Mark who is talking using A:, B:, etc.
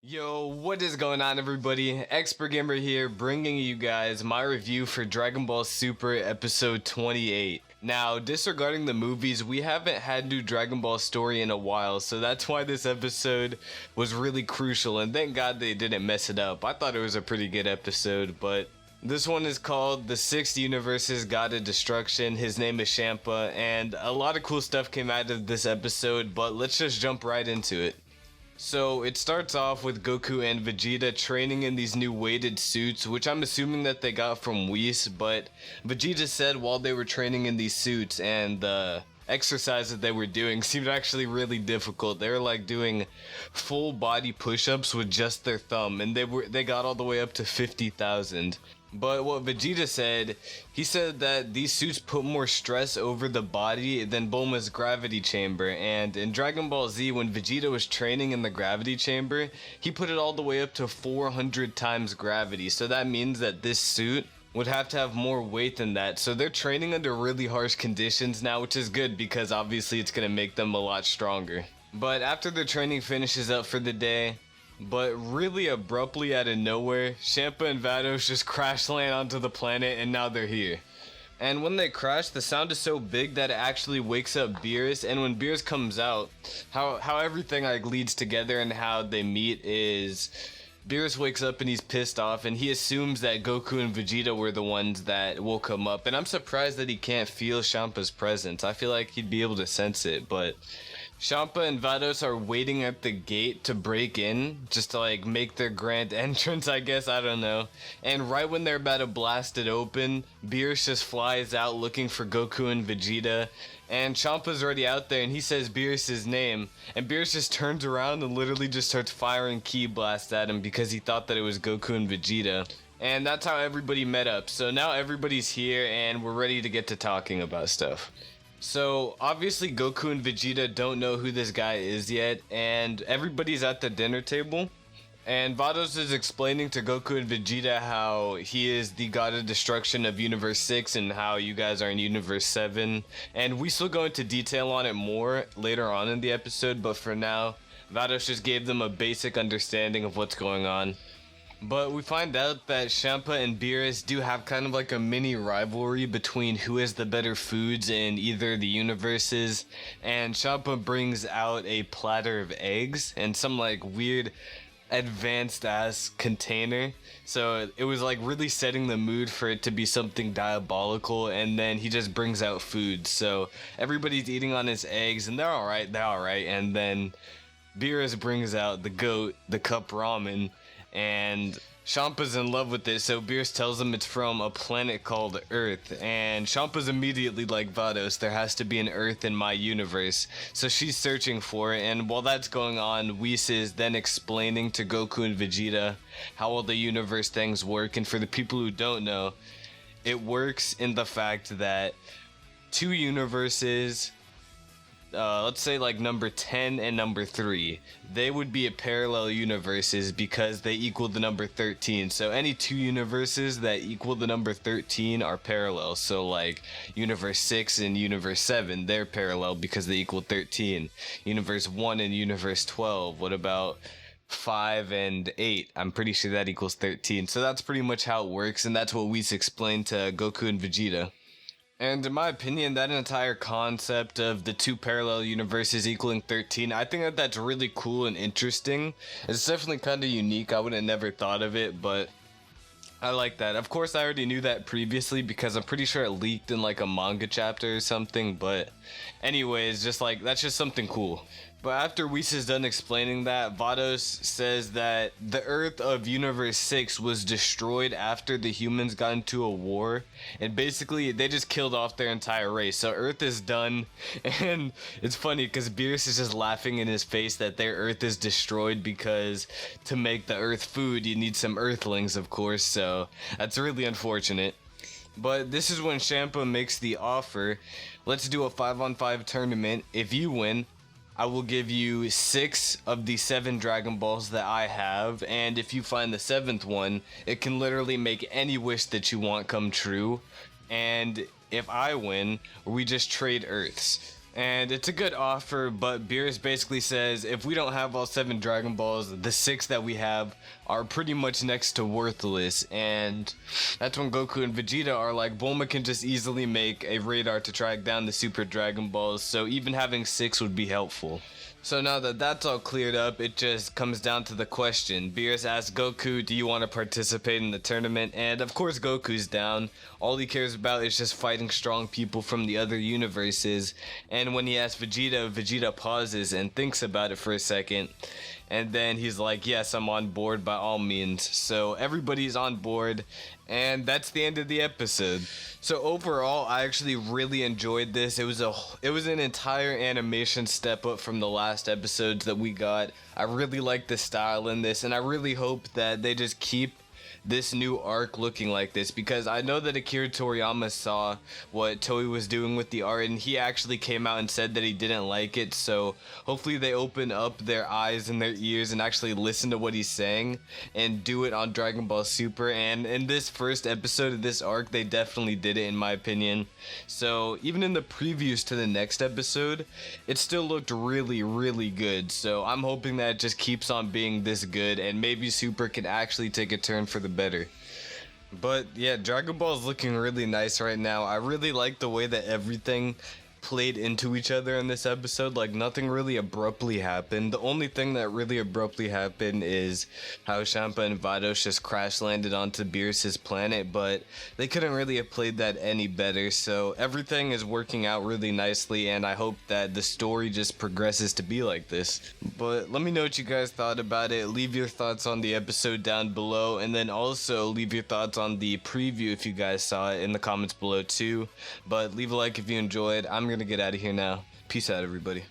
A: Yo, what is going on everybody? XpertGamer here, bringing you guys my review for Dragon Ball Super episode 28. Now, disregarding the movies, we haven't had new Dragon Ball story in a while, so that's why this episode was really crucial, and thank God they didn't mess it up. I thought it was a pretty good episode, but this one is called The Sixth Universe's God of Destruction. His name is Champa, and a lot of cool stuff came out of this episode, but let's just jump right into it. So it starts off with Goku and Vegeta training in these new weighted suits, which I'm assuming that they got from Whis, but Vegeta said while they were training in these suits and the exercise that they were doing seemed actually really difficult. They were like doing full body push-ups with just their thumb, and they got all the way up to 50,000. But what Vegeta said, he said that these suits put more stress over the body than Bulma's gravity chamber, and in Dragon Ball Z, when Vegeta was training in the gravity chamber, he put it all the way up to 400 times gravity, so that means that this suit would have to have more weight than that. So they're training under really harsh conditions now, which is good because obviously it's going to make them a lot stronger. But after their training finishes up for the day, but really abruptly out of nowhere, Champa and Vados just crash land onto the planet and now they're here. And when they crash, the sound is so big that it actually wakes up Beerus, and when Beerus comes out, how everything like leads together and how they meet is Beerus wakes up and he's pissed off and he assumes that Goku and Vegeta were the ones that woke him up, and I'm surprised that he can't feel Champa's presence. I feel like he'd be able to sense it, but Champa and Vados are waiting at the gate to break in, just to like make their grand entrance, I guess, I don't know. And right when they're about to blast it open, Beerus just flies out looking for Goku and Vegeta, and Champa's already out there and he says Beerus' name, and Beerus just turns around and literally just starts firing ki blasts at him because he thought that it was Goku and Vegeta. And that's how everybody met up. So now everybody's here and we're ready to get to talking about stuff. So obviously Goku and Vegeta don't know who this guy is yet, and everybody's at the dinner table, and Vados is explaining to Goku and Vegeta how he is the god of destruction of Universe 6 and how you guys are in Universe 7, and we still go into detail on it more later on in the episode, but for now Vados just gave them a basic understanding of what's going on. But we find out that Champa and Beerus do have kind of like a mini rivalry between who has the better foods in either the universes, and Champa brings out a platter of eggs and some like weird advanced ass container, so it was like really setting the mood for it to be something diabolical, and then he just brings out food, so everybody's eating on his eggs and they're alright, and then Beerus brings out the goat, the cup ramen, and Champa's in love with it, so Beerus tells him it's from a planet called Earth, and Champa's immediately like, Vados, there has to be an Earth in my universe, so she's searching for it, and while that's going on, Whis is then explaining to Goku and Vegeta how all the universe things work, and for the people who don't know, it works in the fact that two universes, let's say like number 10 and number 3, they would be parallel universes because they equal the number 13. So any two universes that equal the number 13 are parallel. So like Universe 6 and Universe 7, they're parallel because they equal 13. Universe 1 and Universe 12, what about 5 and 8? I'm pretty sure that equals 13. So that's pretty much how it works, and that's what Whis explained to Goku and Vegeta. And in my opinion, that entire concept of the two parallel universes equaling 13, I think that that's really cool and interesting. It's definitely kind of unique. I would have never thought of it, but I like that. Of course, I already knew that previously because I'm pretty sure it leaked in like a manga chapter or something, but anyways, just like, that's just something cool. But after Whis is done explaining that, Vados says that the Earth of Universe 6 was destroyed after the humans got into a war, and basically they just killed off their entire race, so Earth is done. And it's funny because Beerus is just laughing in his face that their Earth is destroyed because to make the Earth food you need some Earthlings, of course, so that's really unfortunate. But this is when Champa makes the offer, let's do a 5-on-5 tournament. If you win, I will give you 6 of the 7 Dragon Balls that I have, and if you find the 7th one, it can literally make any wish that you want come true. And if I win, we just trade Earths. And it's a good offer, but Beerus basically says if we don't have all 7 Dragon Balls, the 6 that we have are pretty much next to worthless. And that's when Goku and Vegeta are like, Bulma can just easily make a radar to track down the Super Dragon Balls, so even having 6 would be helpful. So now that that's all cleared up, it just comes down to the question. Beerus asks Goku, do you want to participate in the tournament? And of course Goku's down. All he cares about is just fighting strong people from the other universes. And when he asks Vegeta, Vegeta pauses and thinks about it for a second. And then he's like, yes, I'm on board by all means. So everybody's on board. And that's the end of the episode. So overall, I actually really enjoyed this. It was an entire animation step up from the last episodes that we got. I really like the style in this, and I really hope that they just keep this new arc looking like this, because I know that Akira Toriyama saw what Toei was doing with the art and he actually came out and said that he didn't like it. So hopefully they open up their eyes and their ears and actually listen to what he's saying and do it on Dragon Ball Super. And in this first episode of this arc, they definitely did it, in my opinion. So even in the previews to the next episode, it still looked really, really good. So I'm hoping that it just keeps on being this good and maybe Super can actually take a turn for the better. But yeah, Dragon Ball is looking really nice right now. I really like the way that everything played into each other in this episode. Like, nothing really abruptly happened. The only thing that really abruptly happened is how Champa and Vados just crash landed onto Beerus' planet, but they couldn't really have played that any better. So everything is working out really nicely, and I hope that the story just progresses to be like this. But let me know what you guys thought about it. Leave your thoughts on the episode down below, and then also leave your thoughts on the preview if you guys saw it in the comments below too. But leave a like if you enjoyed. I'm gonna get out of here now. Peace out, everybody.